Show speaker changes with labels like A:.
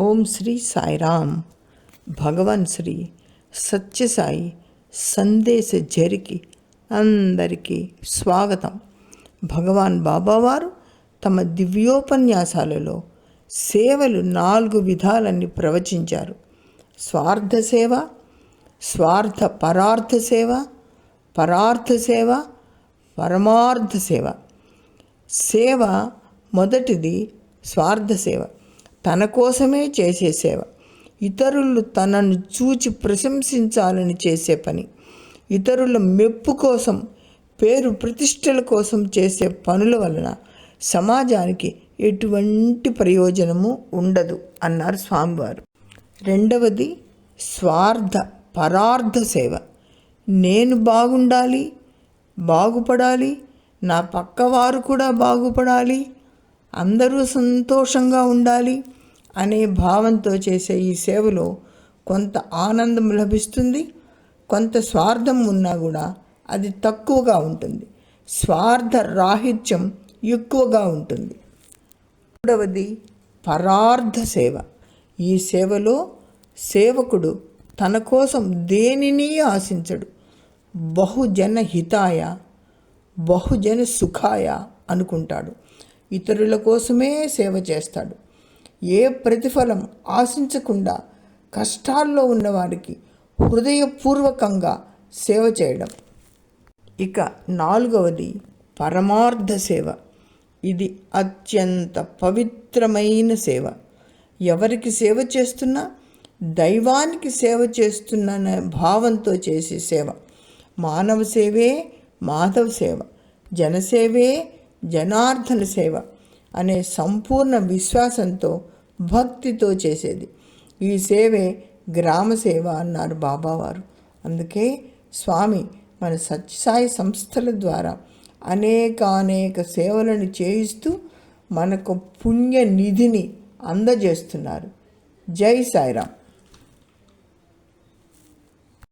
A: ఓం శ్రీ సాయిరామ్. భగవాన్ శ్రీ సత్యసాయి సందేశ జరిగి అందరికీ స్వాగతం. భగవాన్ బాబావారు తమ దివ్యోపన్యాసాలలో సేవలు 4 విధాలని ప్రవచించారు. స్వార్థ సేవ, స్వార్థ పరార్థ సేవ, పరార్థ సేవ, పరమార్థ సేవ. సేవ మొదటిది స్వార్థ సేవ, తన కోసమే చేసే సేవ. ఇతరులు తనను చూచి ప్రశంసించాలని చేసే పని. ఇతరుల మెప్పు కోసం, పేరు ప్రతిష్టల కోసం చేసే పనుల వలన సమాజానికి ఎటువంటి ప్రయోజనము ఉండదు అన్నారు స్వామివారు. రెండవది స్వార్థ పరార్థ సేవ. నేను బాగుండాలి, బాగుపడాలి, నా పక్కవారు కూడా బాగుపడాలి, అందరూ సంతోషంగా ఉండాలి అనే భావంతో చేసే ఈ సేవలో కొంత ఆనందం లభిస్తుంది, కొంత స్వార్థం ఉన్నా కూడా అది తక్కువగా ఉంటుంది. స్వార్థ రాహిత్యం ఎక్కువగా ఉంటుంది. మూడవది పరార్థ సేవ. ఈ సేవలో సేవకుడు తన కోసం దేనిని ఆశించడు. బహుజన హితాయ, బహుజన సుఖాయ అనుకుంటాడు. ఇతరుల కోసమే సేవ చేస్తాడు. ఏ ప్రతిఫలం ఆశించకుండా కష్టాల్లో ఉన్నవారికి హృదయపూర్వకంగా సేవ చేయడం. ఇక 4వది పరమార్థ సేవ. ఇది అత్యంత పవిత్రమైన సేవ. ఎవరికి సేవ చేస్తున్నా దైవానికి సేవ చేస్తున్న భావంతో చేసే సేవ. మానవ సేవే మాధవ సేవ, జనసేవే జనార్దన సేవ అనే సంపూర్ణ విశ్వాసంతో భక్తితో చేసేది. ఈ సేవే గ్రామ సేవ అన్నారు బాబావారు. అందుకే స్వామి మన సత్యసాయి సంస్థల ద్వారా అనేక సేవలను చేయిస్తూ మనకు పుణ్య నిధిని అందజేస్తున్నారు. జై సాయిరామ్.